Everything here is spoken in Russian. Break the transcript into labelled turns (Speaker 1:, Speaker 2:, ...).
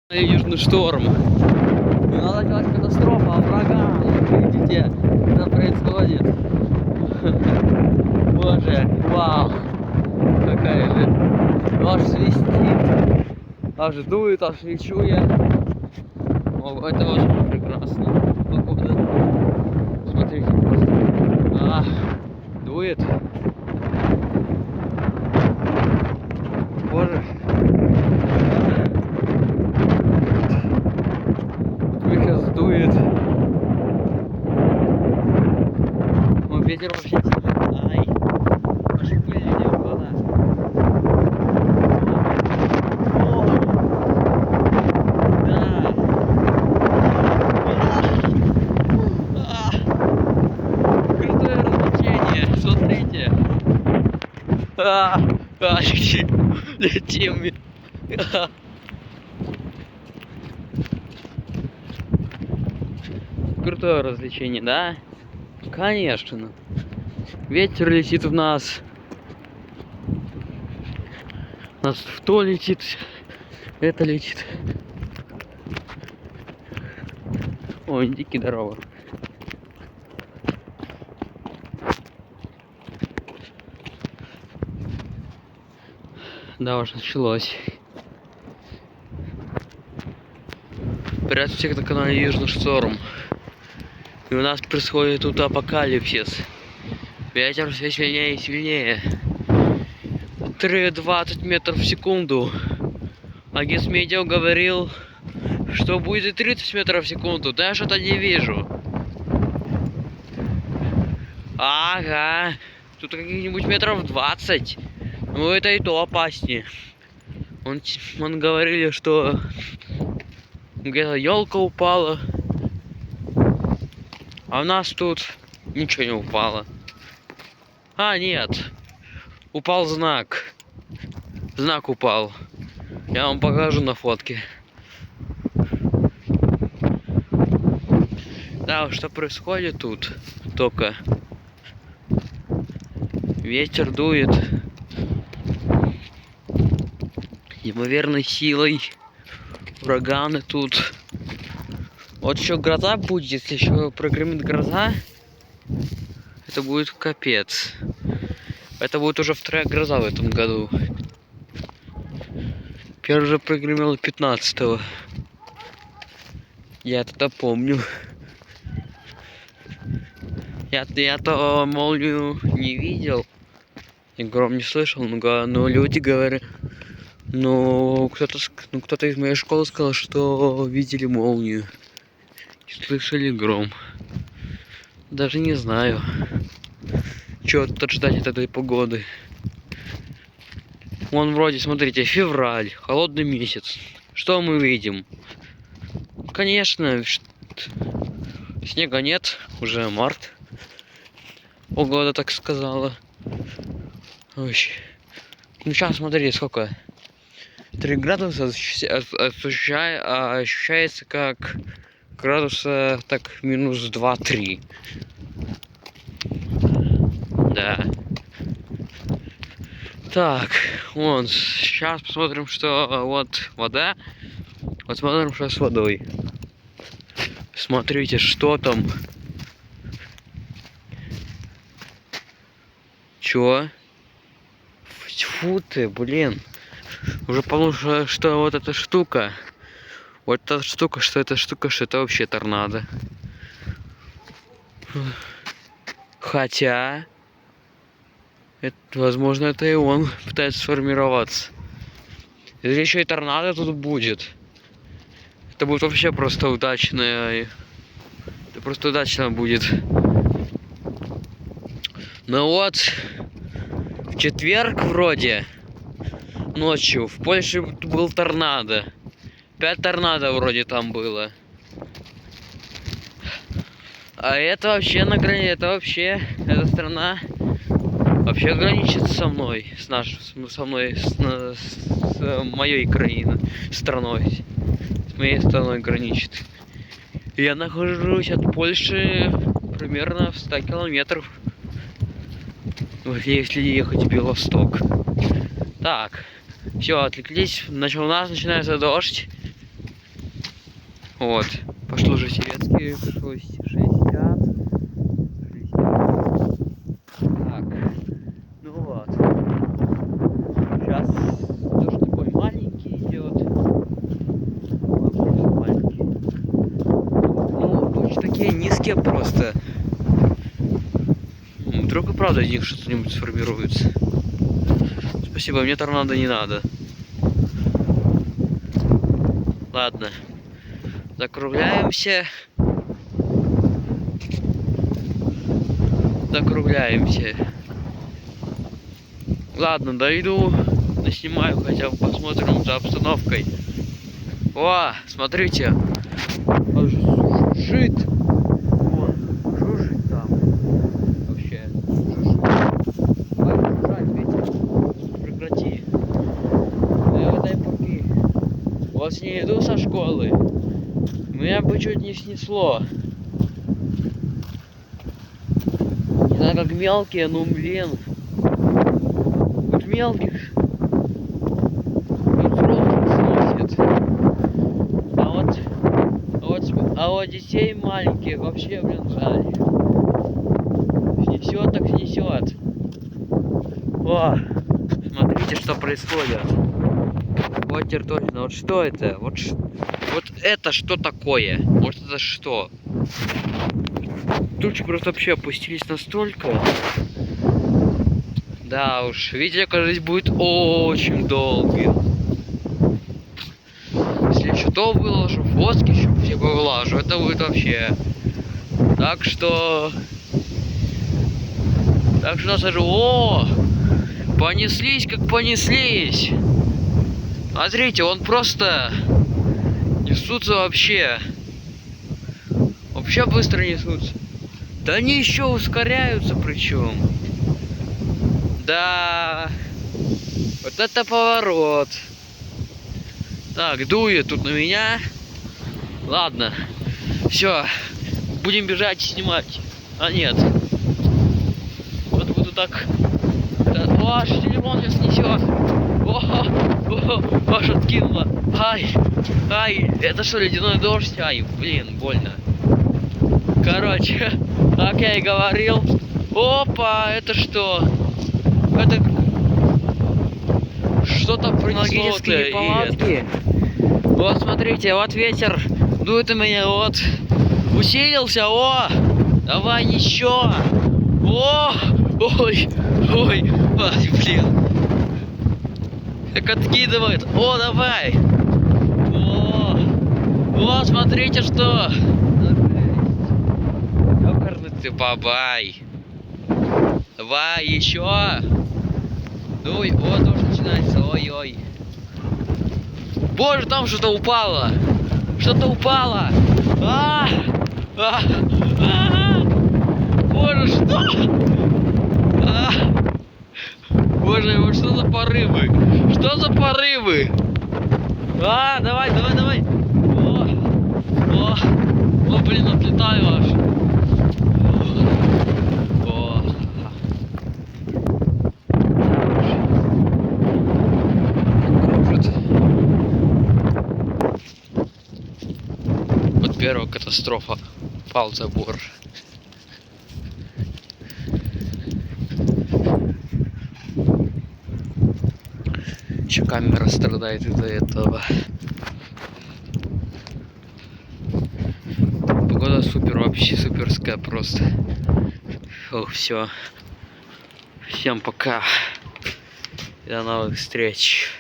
Speaker 1: Южный шторм. Не надо делать катастрофа, а врага. Видите, что происходит? Боже, вау. Какая же. Аж свистит. Аж дует, аж лечу я. О, это очень прекрасно. Погода. Смотрите просто. Дует. Боже. Сейчас дует. О, ветер вообще сильный. Ай. Аж пыль идет вода. О. Да. Крутое развлечение. Смотрите. Летим. Крутое развлечение, да? Конечно. Ветер летит в нас. У нас в то летит, это летит. Ой, индики, здорово. Да, уже началось. Привет всех на канале Южный Шторм. И у нас происходит тут апокалипсис. Ветер все сильнее и сильнее. 20 метров в секунду. Агент Медиа говорил, что будет и 30 метров в секунду. Да я что-то не вижу. Ага. Тут каких-нибудь метров 20. Ну это и то опаснее. Он говорили, что где-то елка упала. А у нас тут ничего не упало. Нет. Упал знак. Знак упал. Я вам покажу на фотке. Да, что происходит тут? Только ветер дует неимоверной силой. Ураганы тут. Вот еще гроза будет, если еще прогремит гроза, это будет капец. Это будет уже вторая гроза в этом году. Первый же прогремел 15-го. Я это помню. Я-то молнию не видел. И гром не слышал, но люди говорят. Кто-то из моей школы сказал, что видели молнию. И слышали гром. Даже не знаю, чего тут ждать от этой погоды. Вон вроде, смотрите, февраль, холодный месяц. Что мы видим? Конечно, снега нет, уже март. Погода так сказала. Ой. Ну сейчас смотри, сколько? 3 градуса ощущается как градуса так минус 2-3. Да. Так, вон, сейчас посмотрим, что вот вода. Вот смотрим, что с водой. Смотрите, что там. Чё? Фу ты, блин. Уже потому что вот эта штука. Вот эта штука, что это вообще торнадо. Хотя, возможно, это и он пытается сформироваться. Если еще и торнадо тут будет, это будет вообще просто удачное. Это просто удачно будет. Ну вот, в четверг вроде ночью в Польше был торнадо. 5 торнадо вроде там было. А это вообще на границе, эта страна вообще граничит со мной, с моей страной, с моей страной граничит. Я нахожусь от Польши примерно в 100 километров, если ехать в Белосток. Так, все, отвлеклись, у нас начинается дождь. Вот. Пошло уже советские 60. Так. Ну вот. Сейчас тоже такой маленький идет. Вообще маленький. Ну, тучи такие низкие просто. Вдруг и правда из них что-нибудь сформируется. Спасибо, мне торнадо не надо. Ладно. Закругляемся. Закругляемся. Ладно, дойду. Наснимаю, хотя бы посмотрим за обстановкой. О, смотрите. Жужжит. Вон, жужжит там. Вообще. Жужжит. Давай жужжать, ветер. Прекрати. Я дай попи. Вот с ней иду со школы. Меня бы чуть не снесло. Не знаю, как мелкие, но блин. Вот мелких. Вот взрослых сносит. А вот детей маленьких вообще, блин, жаль. Снесет так снесет. О, смотрите, что происходит. Вот теперь точно. Вот что это? Вот это что такое? Может, это что? Тучи просто вообще опустились настолько. Да уж, видео, кажется, будет очень долгим. Если что выложу, фотки еще все выложу, это будет вообще. Так что скажу, о, понеслись, как понеслись. Смотрите, он просто несутся вообще. Вообще быстро несутся. Да они еще ускоряются причем. Да. Вот это поворот. Так, дует тут на меня. Ладно. Все. Будем бежать и снимать. А нет. Вот буду так. О, аж телефон сейчас несет. О, аж откинуло. Ай, это что, ледяной дождь? Ай, блин, больно. Короче, как я и говорил. Опа, это что? Это что-то принесло неполадки. Вот смотрите, вот ветер дует у меня, вот усилился. О, давай еще. О, ой, ай, блин. Как откидывает. О, давай. О, смотрите, что. Ёкарный ты бабай. Давай еще. Дуй, о, тоже начинается. Ой. Боже, там что-то упало. Что-то упало. Боже, что? Боже, вот что за порывы? Что за порывы? Давай. О, блин, отлетаю аж. Кружит. Вот первая катастрофа. Пал забор. Еще камера страдает из-за этого. Погода супер, вообще суперская просто. Все. Всем пока. И до новых встреч.